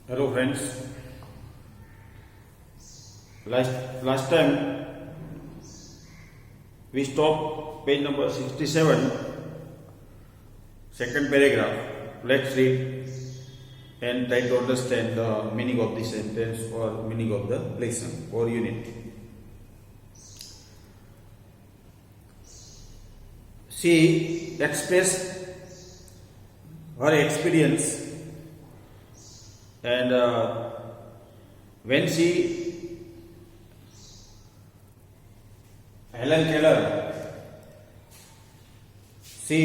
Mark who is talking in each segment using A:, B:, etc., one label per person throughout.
A: Hello friends. Last time we stopped page number 67, second paragraph. Let's read and try to understand the meaning of the sentence or meaning of the lesson or unit. She expressed her experience, and when Helen Keller, she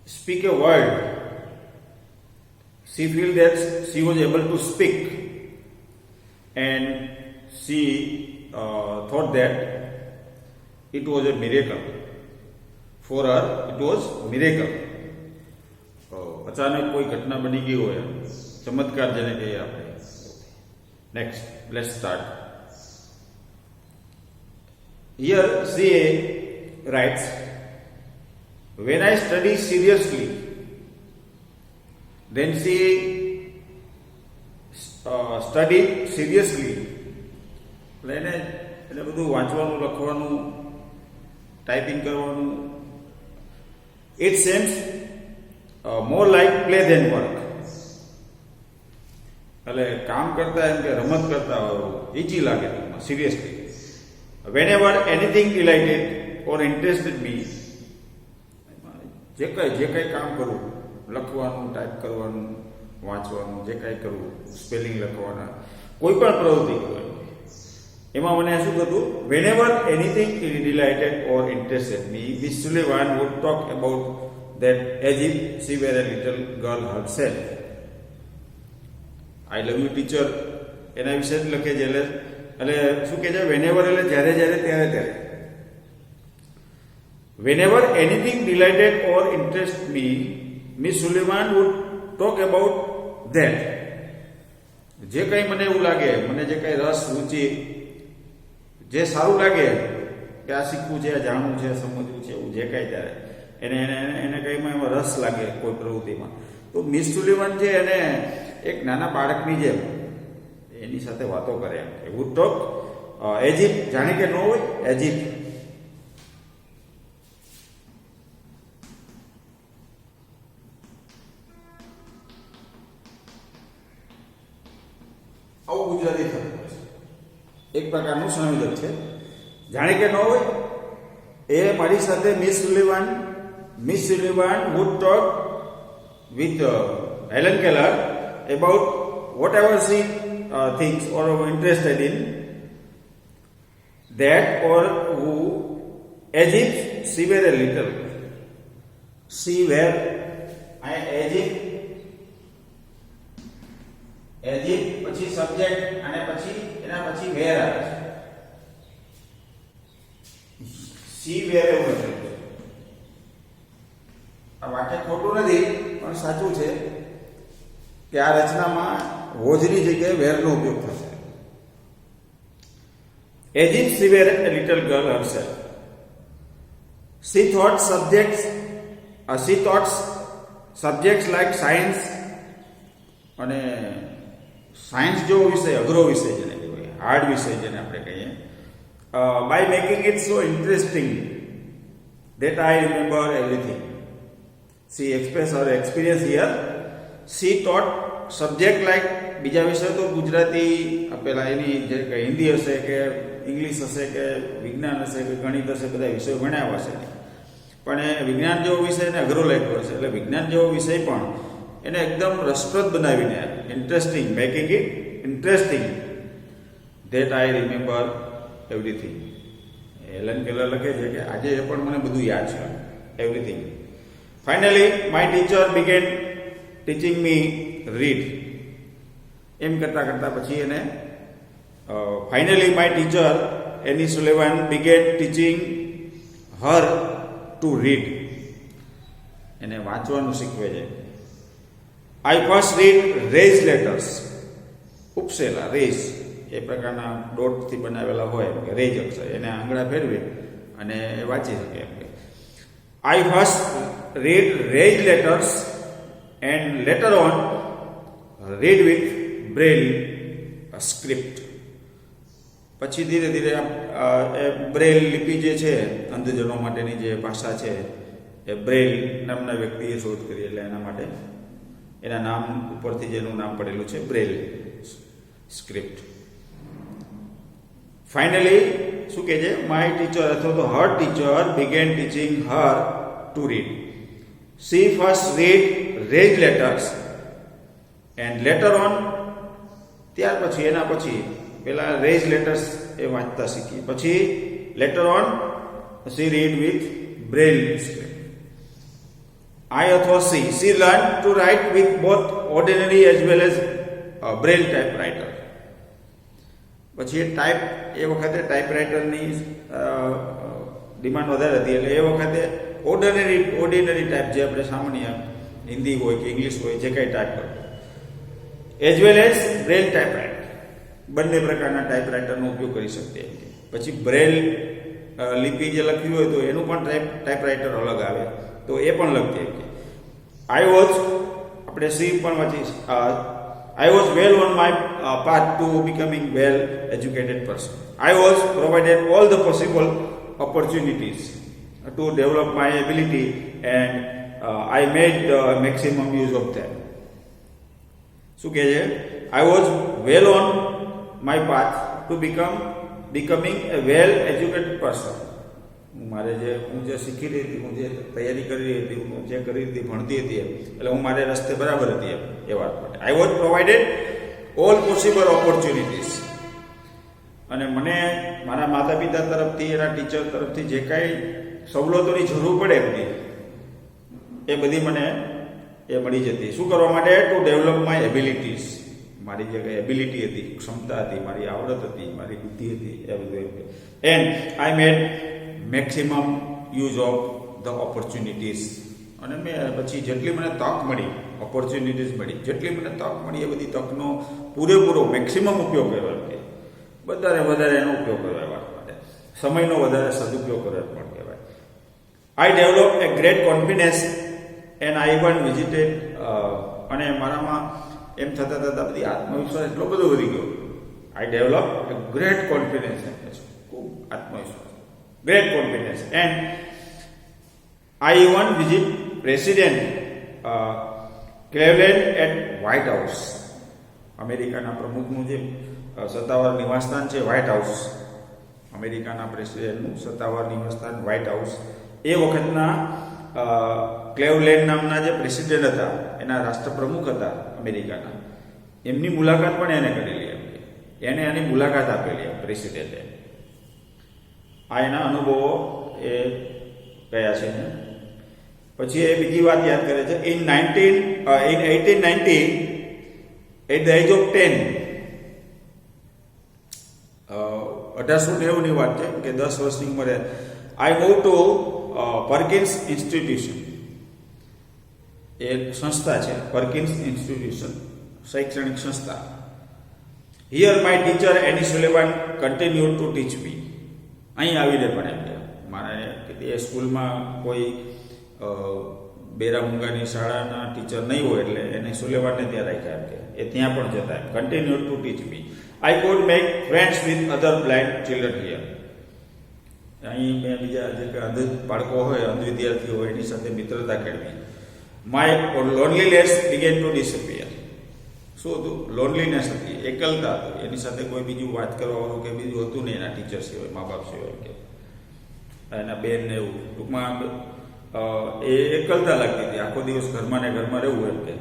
A: speak a word, she feel that she was able to speak, and she thought that it was a miracle. For her, it was miracle. अचानक कोई घटना बनी गई हो, चमत्कार જેને કહીએ આપણે. Next, let's start. Here she writes, when I study seriously, then she studied seriously. એટલે બધું વાંચવાનું, લખવાનું, ટાઈપિંગ કરવાનું. It seems more like play than work. એટલે કામ કરતા એમ કે રમત કરતા ઈજી લાગે તમને, seriously. Whenever anything delighted or interested me, જે કંઈ કામ કરું, લખવાનું, ટાઈપ કરવાનું, વાંચવાનું, જે કંઈ કરવું, સ્પેલિંગ લખવાના, કોઈ પણ પ્રવૃત્તિ કરું, એમાં મને શું થતું, whenever anything delighted or interested me, Miss Sullivan would talk about that as if she were a little girl herself. I love you teacher એના વિશે જ લખે છે. એટલે શું કહે છે, whenever એટલે જ્યારે ત્યારે. Whenever anything delighted or interested me, Miss Sullivan would talk about that. જે કંઈ મને એવું લાગે, મને જે કંઈ રસ, રુચિ, જે સારું લાગે કે આ શીખવું છે, જાણવું છે, સમજવું છે, એવું જે કાંઈ ત્યારે એને કંઈમાં એમાં રસ લાગે કોઈ પ્રવૃત્તિમાં, તો મિસ સુલિવન છે એને એક નાના બાળકની જેમ એની સાથે વાતો કરે. એવું ટોક એજીપ, જાણે કે ન હોય, એજીપ. આવું ગુજરાતી થતું હોય છે, એક પ્રકારનું સંયોજન છે. જાણે કે ન હોય એ મારી સાથે Miss Sullivan would talk with Helen Keller about whatever she thinks or interested in, that or who, as if she were a little. As if પછી સબ્જેક્ટ અને પછી એના પછી where આવે છે. she were એવું નથી. આ વાક્ય ખોટું નથી પણ સાચું છે કે આ રચનામાં વોઝની જગ્યાએ વેરનો ઉપયોગ થશે. As if she were a little girl herself. She thought subjects like science, અને સાયન્સ જેવો વિષય, અઘરો વિષય જેને કહેવાય, હાર્ડ વિષય જેને આપણે કહીએ, by making it so interesting that I remember everything. She expressed her experience here. She taught subject like, બીજા વિષય તો ગુજરાતી પેલા એની જે કે હિન્દી હશે કે ઇંગ્લિશ હશે કે વિજ્ઞાન હશે કે ગણિત હશે, બધા વિષયો ભણ્યા હશે, પણ એ વિજ્ઞાન જેવો વિષય એને અઘરો લાગ્યો હશે. એટલે વિજ્ઞાન જેવો વિષય પણ એને એકદમ રસપ્રદ બનાવીને, interesting, making it interesting, that I remember everything. Helen Keller લખે છે કે આજે એ પણ મને બધું યાદ છે, everything. Finally, my teacher began teaching me read. એમ કરતા પછી એને finally my teacher Annie Sullivan began teaching her to read. એને વાંચવાનું શીખવે છે. I first read raised letters. ઉપસેલા, રેઝ એ પ્રકારના ડોટથી બનાવેલા હોય, રેજ અક્ષર, એને આંગળા ફેરવી અને વાંચી શકે. I first read raised letters and later on read with Braille script. પછી ધીરે ધીરે બ્રેલ લિપિ જે છે અંધજનો માટેની જે ભાષા છે એ બ્રેલ નામના વ્યક્તિએ શોધ કરી, એટલે એના માટે એના નામ ઉપરથી જેનું નામ પડેલું છે બ્રેલ સ્ક્રિપ્ટ. ફાઇનલી શું કહે છે, માય ટીચર અથવા તો her teacher began teaching her to read. She first read raise letters and letter on, ત્યાર પછી એના પછી પેલા રેજ લેટર્સ એ વાંચતા શીખી, પછી later on she read with Braille script. I અથવા she learned to write with both ordinary as well as braille typewriter. પછી એ વખતે ટાઈપરાઇટરની ડિમાન્ડ વધારે હતી, એટલે એ વખતે ઓર્ડિનરી ટાઈપ જે આપણે સામાન્ય હિન્દી હોય કે ઇંગ્લિશ હોય જે કંઈ ટાઈપ કરતો, as well as Braille typewriter, બંને પ્રકારના ટાઈપરાઇટરનો ઉપયોગ કરી શકતી હતી. પછી બ્રેલ લિપિ જે લખ્યું હોય તો એનું પણ ટાઈપરાઇટર અલગ આવે, તો એ પણ લખતી હતી. આઈ વોઝ, આપણે સી પણ વાંચી, I was well on my path to becoming well educated person. I was provided all the possible opportunities to develop my ability and I made maximum use of them. શું કહે છે? I was well on my path to becoming a well educated person. હું જે શીખી રહી હતી, હું જે તૈયારી કરી રહી હતી, હું જે કરી હતી, ભણતી હતી, એટલે હું મારે રસ્તે બરાબર હતી એ વાત માટે. I was provided all possible opportunities. અને મને મારા માતા પિતા તરફથી, એના ટીચર તરફથી જે કાંઈ સવલતોની જરૂર પડે હતી એ બધી મને એ મળી જતી. શું કરવા માટે? To develop my abilities. મારી જે કંઈ એબિલિટી હતી, ક્ષમતા હતી, મારી આવડત હતી, મારી બુદ્ધિ હતી, એ બધું. And I made maximum use of the opportunities. અને મેં પછી જેટલી મને તક મળી, ઓપોર્ચ્યુનિટીઝ મળી, જેટલી મને તક મળી એ બધી તકનો પૂરેપૂરો મેક્સિમમ ઉપયોગ કર્યો. કે વધારે એનો ઉપયોગ કર્યો એ વાત માટે, સમયનો વધારે સદુપયોગ કર્યો પણ કહેવાય. I develop a great confidence and I even visited, અને મારામાં એમ થતાં બધી આત્મવિશ્વાસ એટલો બધો વધી ગયો. આઈ ડેવલપ એ ગ્રેટ કોન્ફિડન્સ, ખૂબ આત્મવિશ્વાસ, great confidence, and I even visit President Cleveland at White House. અમેરિકાના પ્રમુખનું જે સત્તાવાર નિવાસસ્થાન છે વ્હાઇટ હાઉસ, અમેરિકાના પ્રેસિડેન્ટનું સત્તાવાર નિવાસસ્થાન વ્હાઇટ હાઉસ, એ વખતના ક્લેવલેન્ડ નામના જે પ્રેસિડેન્ટ હતા, એના રાષ્ટ્રપ્રમુખ હતા અમેરિકાના, એમની મુલાકાત પણ એને કરેલી. એને એની મુલાકાત આપેલી પ્રેસિડેન્ટે. આ એના અનુભવો એ કયા છે. પછી એ બીજી વાત યાદ કરે છે. In 1890 at the age of 10, 1890 ની વાત છે કે 10 વર્ષની ઉંમરે, I move to Perkins institution. એક સંસ્થા છે પર્કિન્સ ઇન્સ્ટિટ્યુશન, શૈક્ષણિક સંસ્થા. Here my teacher Annie Sullivan continue to teach me. અહીં આવીને પણ એમ કે મારે એ સ્કૂલમાં કોઈ બેરામુંગાની શાળાના ટીચર નહીં હોય, એટલે એને સુલેવાનને ત્યાં રાખ્યા. એમ કે એ ત્યાં પણ જતા, એમ continue to teach me. I could make friends with other blind children here. અહીં મેં બીજા જે અંધ બાળકો હોય, અંધ વિદ્યાર્થીઓ હોય, એની સાથે મિત્રતા કેળવી. My loneliness began to disappear. શું હતું? લોનલીનેસ હતી, એકલતા હતી. એની સાથે કોઈ બીજું વાત કરવાનું કે બીજું હતું નહીં, એના ટીચર સિવાય, મા બાપ સિવાય, કે એના બેન ને એવું. ટૂંકમાં એ એકલતા લાગતી હતી. આખો દિવસ ઘરમાં ને ઘરમાં રહેવું, એમ કે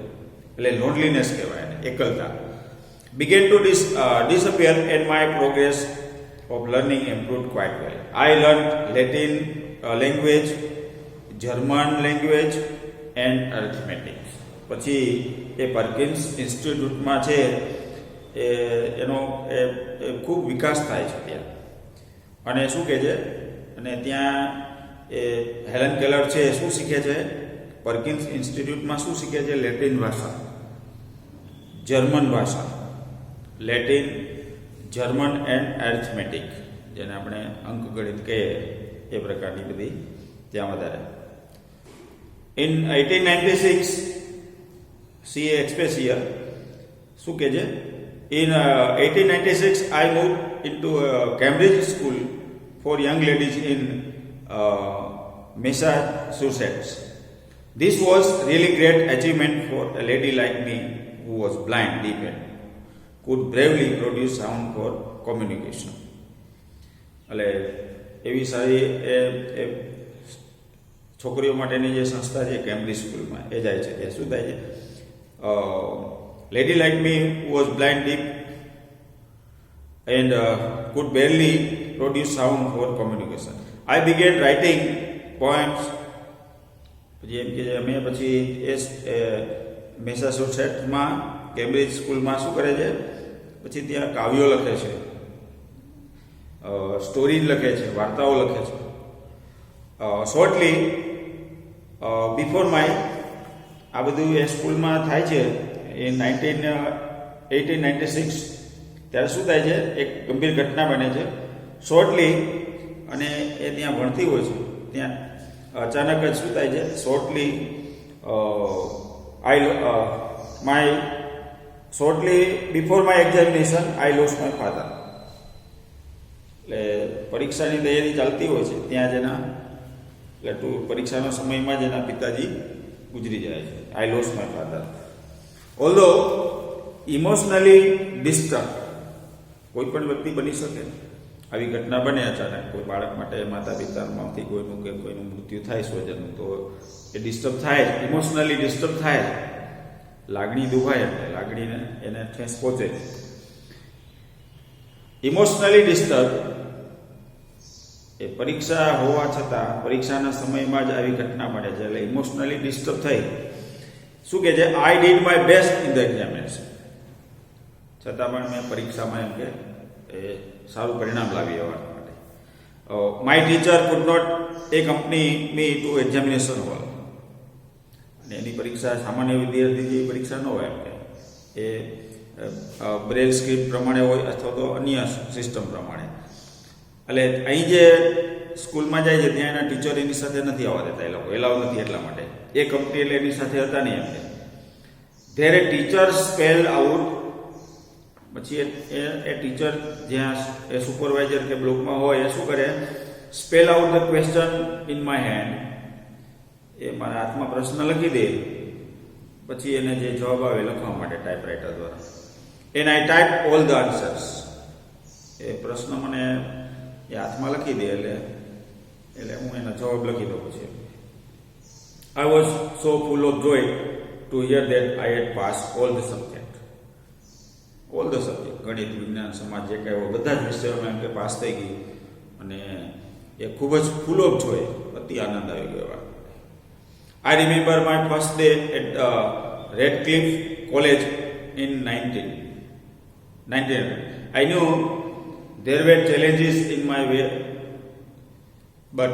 A: એટલે લોનલીનેસ કહેવાય એને, એકલતા. Began to disappear and my progress of learning improved quite well. I learn Latin language, German language and arithmetic. પછી એ પર્કિન્સ ઇન્સ્ટિટ્યૂટમાં છે એનો ખૂબ વિકાસ થાય છે ત્યાં. અને શું કહે છે, અને ત્યાં એ હેલન કેલર છે શું શીખે છે પર્કિન્સ ઇન્સ્ટિટ્યૂટમાં? શું શીખે છે? લેટિન ભાષા, જર્મન ભાષા, લેટિન, જર્મન એન્ડ એરિથમેટિક, જેને આપણે અંકગણિત કહીએ એ પ્રકારની બધી ત્યાં વધારે. ઇન 1896 CA express here, શું કે છે in 1896 I moved into a Cambridge school for young ladies in Massachusetts. This was really great achievement for a lady like me who was blind, deaf and could bravely produce sound for communication. એટલે એવી સારી એ છોકરીઓ માટેની જે સંસ્થા છે Cambridge સ્કૂલમાં એ જાય છે. એ શું થાય છે, lady like me who was blind, deaf and could barely produce sound for communication. I began writing poems. પછી એમ કે અમે પછી એ મેસાચ્યુસેટ્સમાં કેમ્બ્રિજ સ્કૂલમાં શું કરે છે, પછી ત્યાં કાવ્યો લખે છે, સ્ટોરીઝ લખે છે, વાર્તાઓ લખે છે. શોર્ટલી બિફોર માય આ બધું એ સ્કૂલમાં થાય છે એ 1896. ત્યારે શું થાય છે, એક ગંભીર ઘટના બને છે શોર્ટલી, અને એ ત્યાં ભણતી હોય છે. ત્યાં અચાનક જ શું થાય છે, shortly before my examination I lost my father. એટલે પરીક્ષાની તૈયારી ચાલતી હોય છે ત્યાં જ એના એટલે પરીક્ષાના સમયમાં જ એના પિતાજી ગુજરી જાય છે. I lost my father. Although emotionally disturb, કોઈ પણ વ્યક્તિ બની શકે, આવી ઘટના બને અચાનક કોઈ બાળક માટે, માતા પિતામાંથી કોઈનું કે કોઈનું મૃત્યુ થાય સ્વજનનું, તો એ ડિસ્ટર્બ થાય, ઇમોશનલી ડિસ્ટર્બ થાય, લાગણી દુભાય, એટલે લાગણીને એને ઠેસ પહોંચે. ઇમોશનલી ડિસ્ટર્બ એ પરીક્ષા હોવા છતાં પરીક્ષાના સમયમાં જ આવી ઘટના બને છે. એટલે ઇમોશનલી ડિસ્ટર્બ થઈ શું કે છે, I did my best in the examination. છતાં પણ મેં પરીક્ષામાં એમ કે એ સારું પરિણામ લાવી આવવા માટે. My teacher could not accompany me to examination hall. અને એની પરીક્ષા સામાન્ય વિદ્યાર્થી જેવી પરીક્ષા ન હોય, એમ કે એ બ્રેલ સ્ક્રિપ્ટ પ્રમાણે હોય અથવા તો અન્ય સિસ્ટમ પ્રમાણે. એટલે અહીં જે સ્કૂલમાં જાય છે ત્યાં એના ટીચર એની સાથે નથી આવવા દેતા, એ લોકો એલાવ નથી, એટલા માટે એ કંપની એટલે એની સાથે હતા નહીં. એમને ધેરે ટીચર સ્પેલ આઉટ. પછી એ ટીચર જ્યાં એ સુપરવાઇઝર કે બ્લોકમાં હોય એ શું કરે, spell out the question in my hand. એ મારા હાથમાં પ્રશ્ન લખી દે, પછી એને જે જવાબ આવે લખવા માટે ટાઈપરાઇટર દ્વારા. And I type all the answers. એ પ્રશ્ન મને એ હાથમાં લખી દે એટલે હું એના જવાબ લખી દઉં. પછી I was so full of joy to hear that I had pass all the subject. ગણિત, વિજ્ઞાન, સમાજ, જે કાંઈ હોય બધા જ વિષયોમાં એમ કે પાસ થઈ ગઈ, અને એ ખૂબ જ ફૂલ ઓફ જોય, અતિ આનંદ આવી ગયો. I remember my first day at Radcliffe College in 1900. I knew there were challenges in my way, but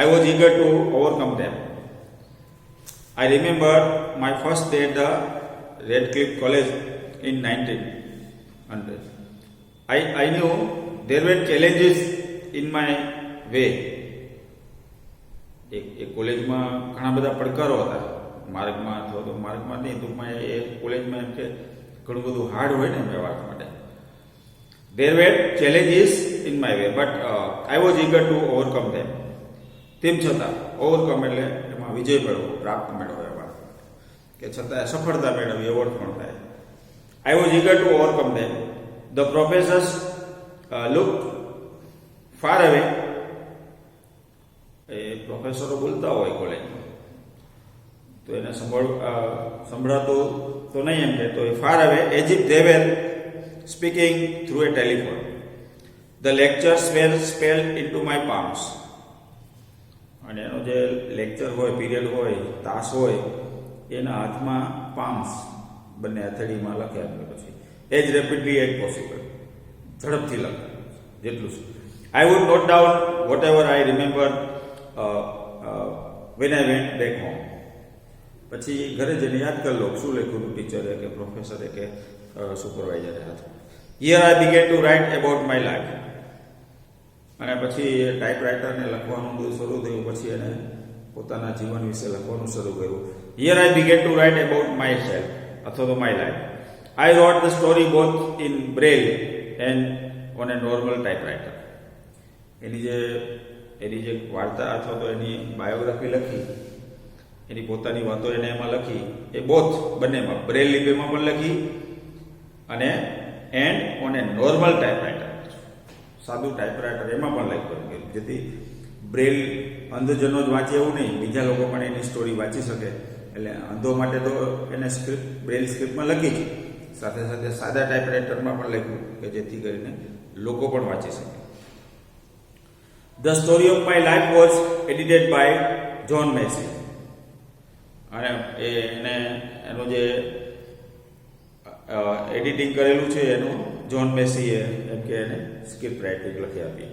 A: I was eager to overcome them. I remember my first day at the Redcliffe College in 1900. I knew there were challenges in my way. એ કોલેજમાં ઘણા બધા પડકારો હતા માર્ગમાં, અથવા તો માર્ગમાં નહીં, ટૂંકમાં એ કોલેજમાં એમ કે ઘણું બધું હાર્ડ હોય ને વ્યવહાર માટે. There were challenges in my way, but I was eager to overcome them. તેમ છતાં ઓવરકમ એટલે એમાં વિજય મેળવો, પ્રાપ્ત મેળવો, એવા કે છતાં સફળતા મેળવી, એવોર્ડ પણ થાય. I was eager to overcome them. The professors looked far away. એ પ્રોફેસરો બોલતા હોય કોલેજમાં તો એને સંભળાતું તો નહીં, એમ કે તો એ far away as if they were speaking through a telephone. The lectures were spelled into my palms. અને એનો જે લેક્ચર હોય, પીરિયડ હોય, તાસ હોય, એના હાથમાં પામ્સ બંને હથેળીમાં લખે આપણે. પછી એઝ રેપિડલી એઝ પોસિબલ, ઝડપથી લખે જેટલું. I would note down whatever I remember when I went back home. પછી ઘરે જઈને યાદ કરી લો શું લખ્યું હતું ટીચરે કે પ્રોફેસરે કે સુપરવાઇઝરે હાથમાં. Here I began to write about my life. અને પછી ટાઈપરાઇટરને લખવાનું બધું શરૂ થયું. પછી એને પોતાના જીવન વિશે લખવાનું શરૂ કર્યું. Here I began to write about myself અથવા તો my life. I wrote the story both in braille and on a normal typewriter. એની જે વાર્તા અથવા તો એની બાયોગ્રાફી લખી, એની પોતાની વાતો એને એમાં લખી, એ બંનેમાં બ્રેલ લિપિમાં પણ લખી અને and on A normal typewriter, સાદું ટાઈપરાઇટર એમાં પણ લખ્યું, જેથી બ્રેલ અંધજનો જ વાંચે એવું નહીં, બીજા લોકો પણ એની સ્ટોરી વાંચી શકે. એટલે અંધો માટે તો એને સ્ક્રિપ્ટ બ્રેલ સ્ક્રિપ્ટમાં લખી છે, સાથે સાથે સાદા ટાઈપરાઇટરમાં પણ લખ્યું કે જેથી કરીને લોકો પણ વાંચી શકે. The story of my life was edited by John Massey. અને એનું જે એડિટિંગ કરેલું છે એનું જોન મેસીએ એમ કે એને સ્ક્રિપ્ટ રાઇટિંગ લખી આપી.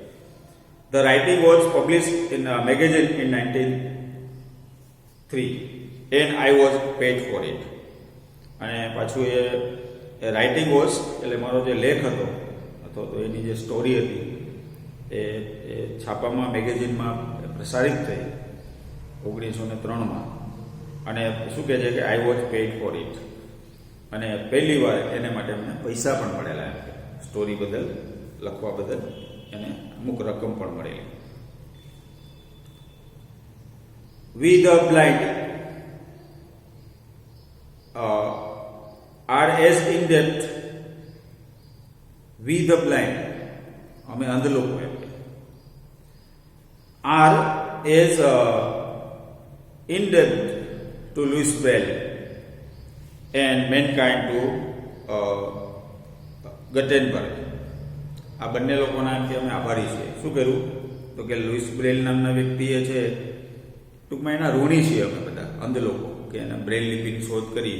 A: The writing was published in a magazine in 1903 and I was paid for it. અને પાછું એ રાઇટિંગ વોઝ એટલે મારો જે લેખ હતો અથવા તો એની જે સ્ટોરી હતી એ છાપામાં મેગેઝિનમાં પ્રસારિત થઈ 1903માં. અને શું કહે છે કે I was paid four it, અને પહેલી વાર એને માટે અમને પૈસા પણ મળેલા, એમ કે સ્ટોરી બદલ લખવા બદલ એને અમુક રકમ પણ મળેલી. We the blind are as in depth. We the blind, અમે અંધ લોકો એમ are as in depth to Louis Braille and mankind to Gutenberg. આ બંને લોકોના અમે આભારી છીએ. શું કર્યું તો કે લુઈસ બ્રેલ નામના વ્યક્તિએ છે, ટૂંકમાં એના ઋણી છીએ અમે બધા અંધ લોકો, કે એને બ્રેલ લિપિની શોધ કરી.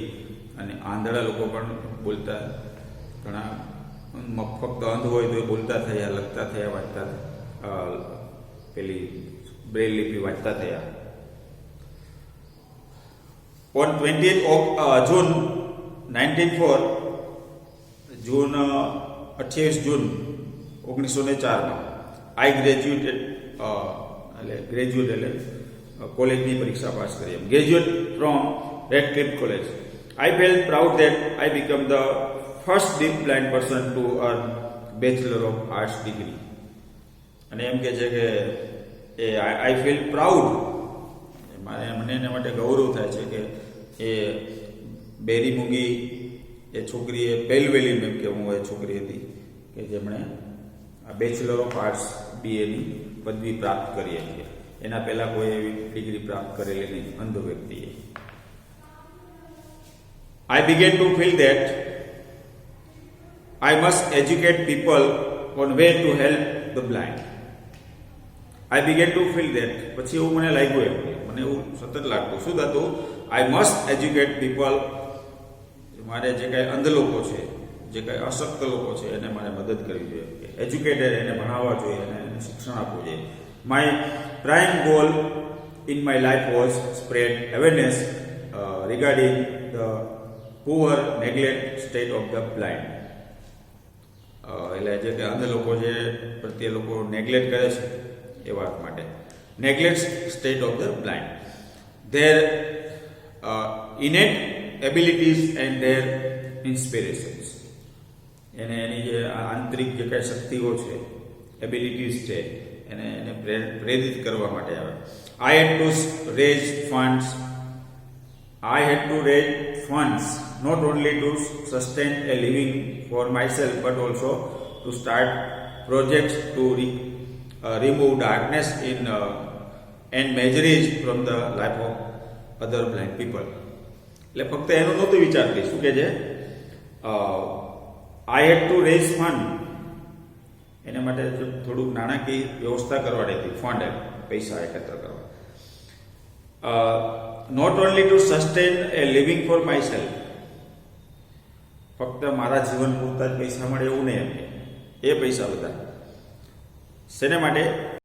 A: અને આંધળા લોકો પણ બોલતા, ઘણા ફક્ત અંધ હોય તો એ બોલતા થયા, લખતા થયા, વાંચતા, પેલી બ્રેલ લિપિ વાંચતા થયા. On 20th of June 1904, જૂન 28 જૂન 1904માં આઈ ગ્રેજ્યુએટ એટલે કોલેજની પરીક્ષા પાસ કરી. Graduate from Radcliffe college. I felt proud that I became the first deaf blind person to earn Bachelor of Arts degree. અને એમ કે છે કે એ આઈ ફીલ પ્રાઉડ, મને એના માટે ગૌરવ થાય છે કે એ બેરી મૂંગી એ છોકરીએ પહેલવેલી એમ કહેવું એ છોકરી હતી કે જેમણે આ બેચલર ઓફ આર્ટ્સ BA ની પદવી પ્રાપ્ત કરી હતી. એના પહેલાં કોઈ એવી ડિગ્રી પ્રાપ્ત કરેલી નહીં અંધ વ્યક્તિએ. I began to feel that I must educate people on way to help the blind. I began to feel that, પછી એવું મને લાગ્યું, મને એવું સતત લાગતું. શું થતું? I must educate people. મારે જે કાંઈ અંધ લોકો છે, જે કાંઈ અશક્ત લોકો છે, એને મારે મદદ કરવી જોઈએ. એજ્યુકેટેડ, એને ભણાવવા જોઈએ, એને શિક્ષણ આપવું જોઈએ. My prime goal in my life was spread awareness regarding the poor neglect state of the blind. એટલે જે કે અંધ લોકો જે પ્રત્યે લોકો નેગ્લેક્ટ કરે છે એ વાત માટે. Neglect state of the blind, there innate abilities and their inspirations. એની જે આંતરિક જે કાંઈ શક્તિઓ છે, એબિલિટીઝ છે, એને પ્રેરિત કરવા માટે આવે. I had to raise funds not only to sustain a living for myself but also to start projects to remove darkness in and miseries from the life of other blind people. એટલે ફક્ત એનું નહોતું વિચારતી. શું કે છે? I had to raise fund. એના માટે થોડુંક નાણાકીય વ્યવસ્થા કરવાની હતી, ફંડ, પૈસા એકત્ર કરવા. Not only to sustain a living for myself, ફક્ત મારા જીવન પૂરતા જ પૈસા મળે એવું નહીં, એ પૈસા બધા શેને માટે?